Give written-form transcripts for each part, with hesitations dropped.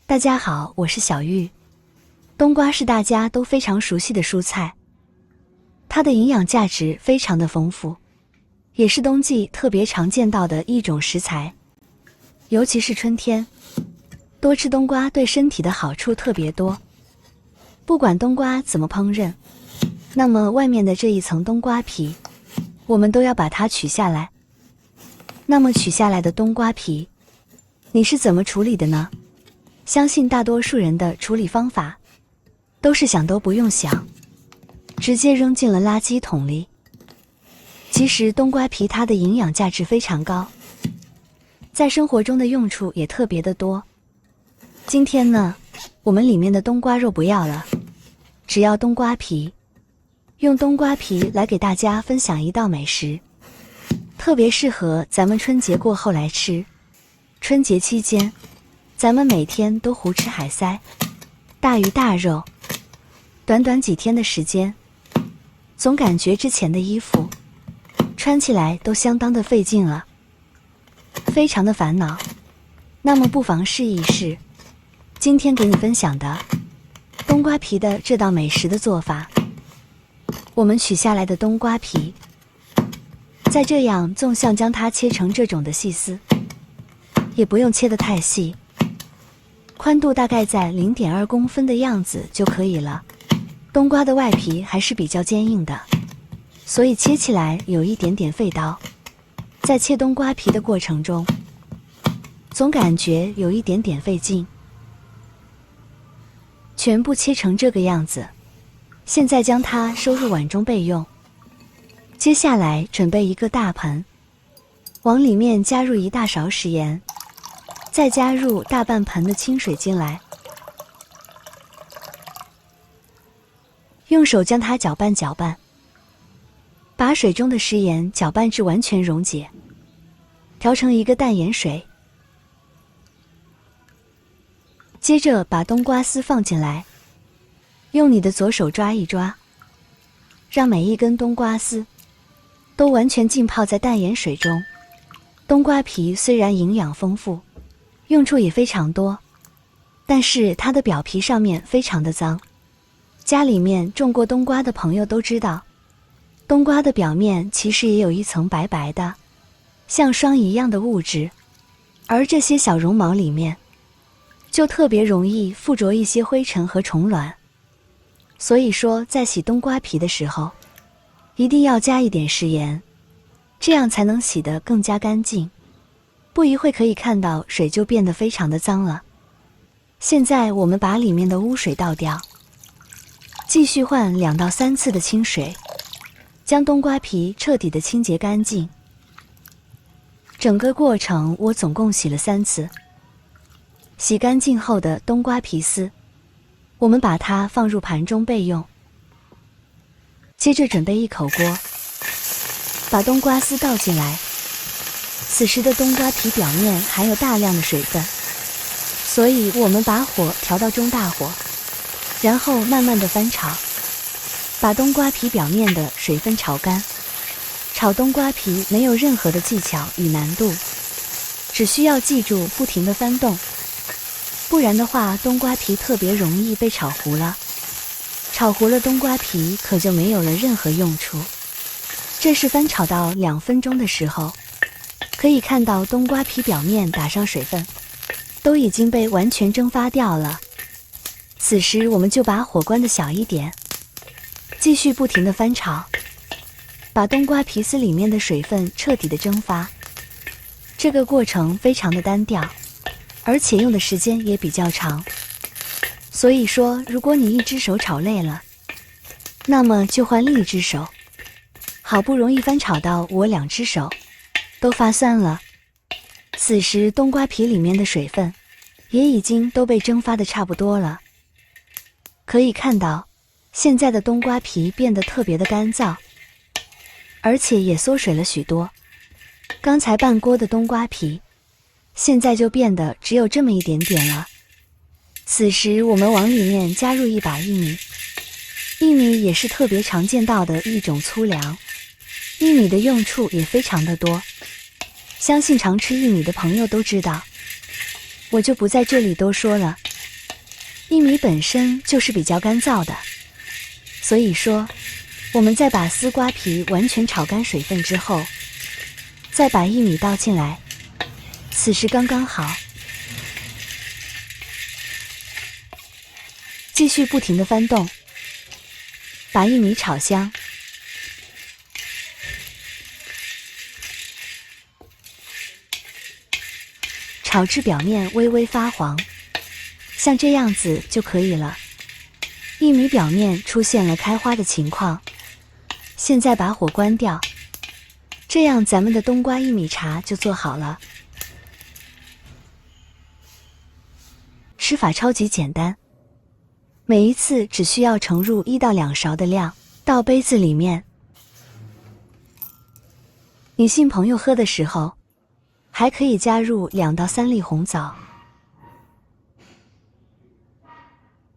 大家好，我是小玉。冬瓜是大家都非常熟悉的蔬菜，它的营养价值非常的丰富，也是冬季特别常见到的一种食材。尤其是春天，多吃冬瓜对身体的好处特别多。不管冬瓜怎么烹饪，那么外面的这一层冬瓜皮，我们都要把它取下来。那么取下来的冬瓜皮，你是怎么处理的呢？相信大多数人的处理方法都是想都不用想，直接扔进了垃圾桶里。其实冬瓜皮它的营养价值非常高，在生活中的用处也特别的多。今天呢，我们里面的冬瓜肉不要了，只要冬瓜皮，用冬瓜皮来给大家分享一道美食，特别适合咱们春节过后来吃。春节期间，咱们每天都胡吃海塞，大鱼大肉，短短几天的时间，总感觉之前的衣服穿起来都相当的费劲了，非常的烦恼。那么不妨试一试今天给你分享的冬瓜皮的这道美食的做法。我们取下来的冬瓜皮，再这样纵向将它切成这种的细丝，也不用切得太细，宽度大概在 0.2 公分的样子就可以了。冬瓜的外皮还是比较坚硬的，所以切起来有一点点费刀。在切冬瓜皮的过程中，总感觉有一点点费劲。全部切成这个样子，现在将它收入碗中备用。接下来准备一个大盆，往里面加入1大勺食盐，再加入大半盆的清水进来，用手将它搅拌搅拌，把水中的食盐搅拌至完全溶解，调成一个淡盐水。接着把冬瓜丝放进来，用你的左手抓一抓，让每一根冬瓜丝都完全浸泡在淡盐水中。冬瓜皮虽然营养丰富，用处也非常多，但是它的表皮上面非常的脏。家里面种过冬瓜的朋友都知道，冬瓜的表面其实也有一层白白的像霜一样的物质，而这些小绒毛里面就特别容易附着一些灰尘和虫卵。所以说在洗冬瓜皮的时候，一定要加一点食盐，这样才能洗得更加干净。不一会可以看到水就变得非常的脏了。现在我们把里面的污水倒掉，继续换2到3次的清水，将冬瓜皮彻底的清洁干净。整个过程我总共洗了3次。洗干净后的冬瓜皮丝，我们把它放入盘中备用。接着准备一口锅，把冬瓜丝倒进来。此时的冬瓜皮表面含有大量的水分，所以我们把火调到中大火，然后慢慢的翻炒，把冬瓜皮表面的水分炒干。炒冬瓜皮没有任何的技巧与难度，只需要记住不停的翻动，不然的话冬瓜皮特别容易被炒糊了。炒糊了冬瓜皮可就没有了任何用处。这是翻炒到2分钟的时候，可以看到冬瓜皮表面打上水分，都已经被完全蒸发掉了。此时我们就把火关的小一点，继续不停的翻炒，把冬瓜皮丝里面的水分彻底的蒸发。这个过程非常的单调，而且用的时间也比较长。所以说如果你一只手炒累了，那么就换另一只手。好不容易翻炒到我2只手都发酸了，此时冬瓜皮里面的水分也已经都被蒸发的差不多了。可以看到现在的冬瓜皮变得特别的干燥，而且也缩水了许多。刚才拌锅的冬瓜皮现在就变得只有这么一点点了。此时我们往里面加入一把薏米，薏米也是特别常见到的一种粗粮，薏米的用处也非常的多，相信常吃薏米的朋友都知道，我就不在这里多说了。薏米本身就是比较干燥的，所以说我们在把丝瓜皮完全炒干水分之后，再把薏米倒进来，此时刚刚好。继续不停地翻动，把薏米炒香。炒至表面微微发黄，像这样子就可以了。薏米表面出现了开花的情况，现在把火关掉，这样咱们的冬瓜薏米茶就做好了。吃法超级简单，每一次只需要盛入1到2勺的量，倒杯子里面。女性朋友喝的时候，还可以加入2到3粒红枣。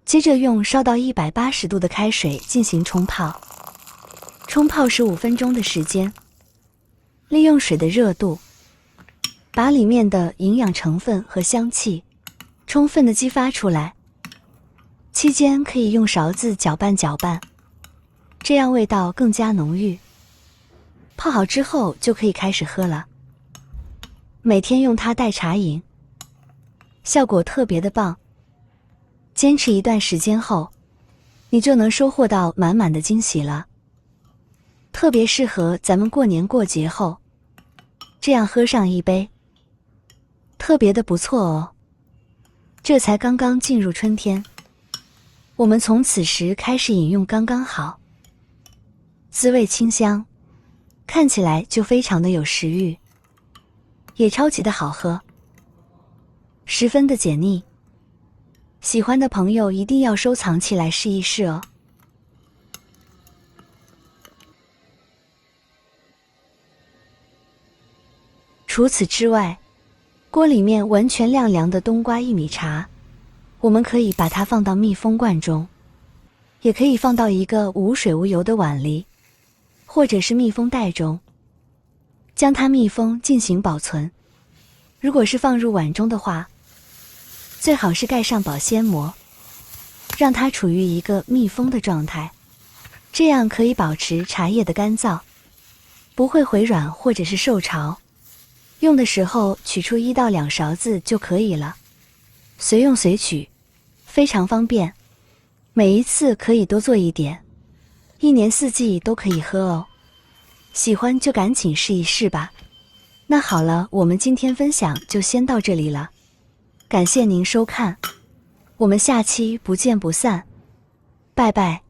接着用烧到180度的开水进行冲泡，冲泡15分钟的时间。利用水的热度，把里面的营养成分和香气充分的激发出来。期间可以用勺子搅拌搅拌，这样味道更加浓郁。泡好之后就可以开始喝了。每天用它代茶饮，效果特别的棒。坚持一段时间后，你就能收获到满满的惊喜了。特别适合咱们过年过节后，这样喝上一杯，特别的不错哦。这才刚刚进入春天，我们从此时开始饮用刚刚好，滋味清香，看起来就非常的有食欲，也超级的好喝，十分的解腻。喜欢的朋友一定要收藏起来试一试哦。除此之外，锅里面完全晾凉的冬瓜薏米茶，我们可以把它放到密封罐中，也可以放到一个无水无油的碗里，或者是密封袋中，将它密封进行保存。如果是放入碗中的话，最好是盖上保鲜膜，让它处于一个密封的状态，这样可以保持茶叶的干燥，不会回软或者是受潮。用的时候取出1到2勺子就可以了，随用随取，非常方便。每一次可以多做一点，1年4季都可以喝哦。喜欢就赶紧试一试吧。那好了，我们今天分享就先到这里了，感谢您收看，我们下期不见不散，拜拜。